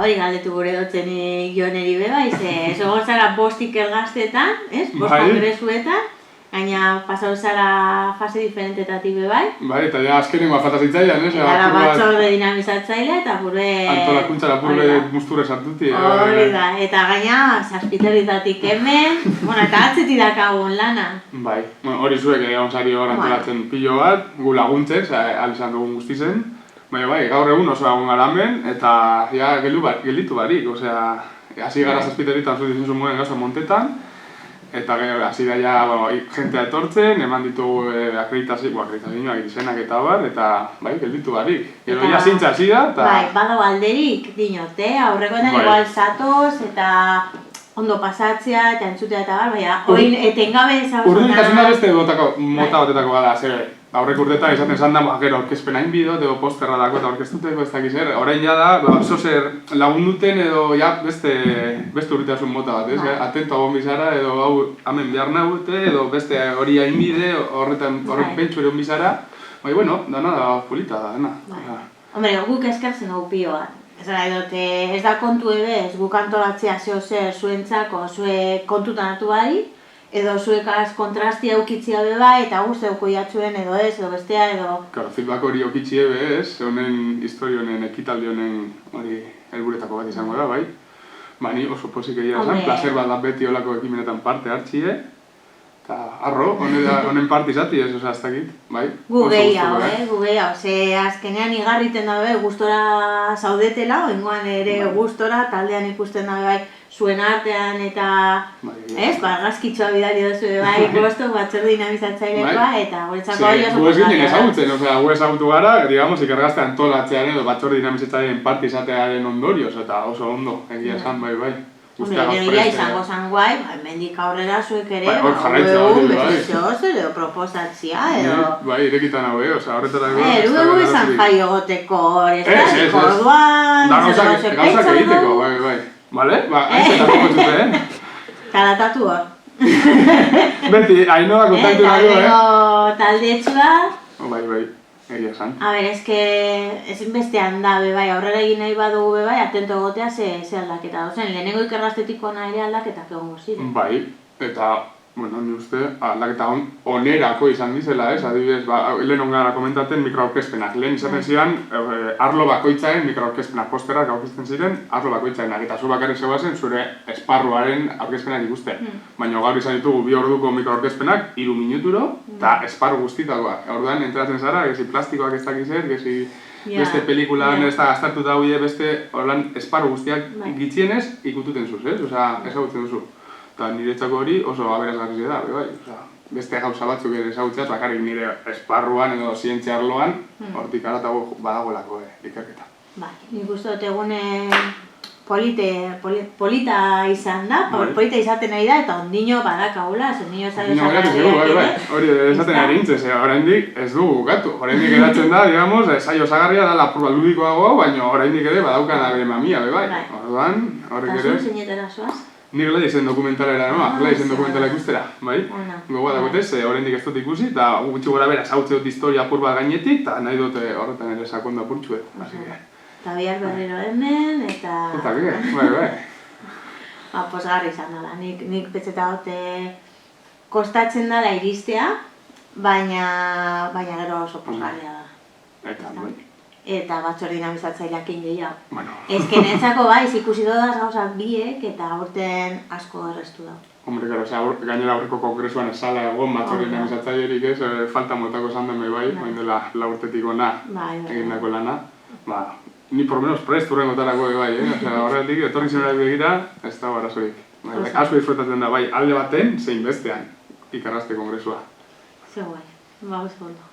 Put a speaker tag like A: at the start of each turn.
A: hori galdetu gure dotzen Joneri beba, egon zara bost ikergaztetan, bost kongresuetan, gaina pasau zara fase diferentetatik bebai.
B: Bai, eta ja azkenengoa falta zitzailean, ez?
A: Eta batzorde dinamizatzailea eta gure...
B: Antolakuntzara purre musturre sartuti.
A: Hori da, eta gaina saspiterritatik hemen, eta atzetik dakagun lana.
B: Bai, hori zuek egon zari hor antolatzen pilo bat, gu laguntzek, alizan dugun guztizen. Bai, gaur egun oso egun garamen, eta ja gelditu barik, osea, hasi gara saspiterritan zudizen zuen gauza montetan, eta hasi da ja jentea etortzen, eman ditugu akreditazioak izenak eta bar, eta bai, gelditu barik. Gero ja zintza hasi da, eta...
A: Bai, badago alderik dinot, aurrekoetan igual zatoz, eta ondo pasatzea, eta entzutea eta bar, baina, oin etengabe ezaguna...
B: Urdunikasuna beste mota batetako gara, zer, aurrek urtetan izaten zan da, gero, orkezpena inbido, edo posterra dako eta orkestuteko ez dakiz, orain ja da, oso zer lagunduten edo ja beste urritasun mota bat, ez? Atento agon bizara, edo hau hemen behar nahute, edo beste hori hainbide, horrek pentsu ere bizara, bai, bueno, dana da polita da, dana.
A: Hombre, guk eskertzen dugu pio bat. Ez da kontu ebez, guk antolatzea zeo zer zuentzako, zue kontutan hartu badi, edo zuekaz kontrastia eukitzia beba, eta guzti euko jatzuen edo ez, edo bestea, edo...
B: Claro, feedback hori eukitzi ebe ez, honen historio honen, ekitaldi honen hori helburetako bat izango da, bai? Bani oso pozik egia esan, placer bat da beti olako ekimenetan parte hartxie, eta arro, honen parte izati ez, oza, ez dakit, bai?
A: Gu gehiago, ze azkenean igarriten dabe gustora zaudetela, oingoan ere gustora, taldean ikusten dabe bai, zuen artean eta, argazkitxoa bidali duzu bai, gosto batzorde dinamizatzailekoa, eta guretzako hori oso
B: posgaria. Gu ez ginen ezagutzen, gu ezagutu gara, digamos, ikergazte antolatzearen edo batzorde dinamizatzaileen parte izatearen ondorioz, eta oso ondo, egia esan, bai.
A: Gero ja izango zan guai, mendik aurrera zuek ere, egun bezizioz, edo proposatzia, edo...
B: Bai, irekitan hau, oza, horretara ego...
A: Egu esan jaio goteko hori, ez da, orduan...
B: Da, gauzak egiteko, bai. Bale? Ba, haintzetako gotzuten.
A: Talatatu hor.
B: Beti, hainoa kontaktu dago,
A: Taldetxua...
B: Bai, egia esan.
A: A ber, ezin bestean da, bai, aurrera egin nahi badugu, bai, atento egotea ze aldaketa dozen. Lehenengo ikergaztetiko nahi ere aldaketak egongo ziren.
B: Bai, eta, bueno, ni uste, aldaketa onerako izan dizela, ez? Adibidez, lehen ongara komentaten mikroaurkezpenak. Lehen izaten ziren, arlo bakoitzaen mikroaurkezpenak posterrak aurkezten ziren, arlo bakoitzaenak. Eta zu bakarrik zegoazen, zure esparruaren aurkezpenak ikusten. Baina gaur izan ditugu 2 orduko mikroaurkezpenak, 3 minuturo, eta esparru guztitakoa. Orduan, entratzen zara, gezi plastikoak ez dakizet, gezi beste pelikulan ez da gaztatu da huide beste esparru guztiak gitxienez ikututen zuz, ez? Osa, ezagutzen duzu. Eta niretzako hori oso aberazgarri da, bai. Beste gauza batzuk ere ezagutzeaz, bakarrik nire esparruan edo zientzia arloan, hortik aratago badagoelako ikerketa.
A: Bai, nik uste dut egune polita izan da, polita izaten nahi da, eta ondino badakaula, ondino ezaten
B: hori esaten ari nintzen, oraindik ez dugu bukatu. Oraindik eratzen da, digamos, saio osagarria da lapurba ludikoago, baina oraindik ere badaukan bere mamia, bai. Orduan, horrek ere...
A: Eta zu zeinetara zoaz?
B: Nik Gladiesen dokumentalera, Gladiesen dokumentala ikustera, bai? Gogoa dakotez, oraindik ez dut ikusi, eta gutxi gora bera zautze dut historia apur bat gainetik, eta nahi dut horretan ere sakonda apurtxuet, hasi que...
A: Eta bihar berriro hemen, eta...
B: Eta bide, bai.
A: Posgarri izan dela, nik petzeta dute kostatzen dela iristea, baina gero oso posgarria da. Eta batzorde dinamizatzaileak gehiago. Ezkenetzako ikusi dodaz gauzak biek eta aurten asko errestu da.
B: Hombre, gainera aurreko kongresuan esala egon batzorde dinamizatzailerik ez, falta motako esan den bai, bain dela 4 urtetik ona egindako lana. Ni por menos prest urrengotarako bai, horretik etorri zenera begira, ez da barazoik. Asko disfrutatzen da bai, alde baten, zein bestean, ikerrazte kongresua.
A: Zeu bai, oso ondo.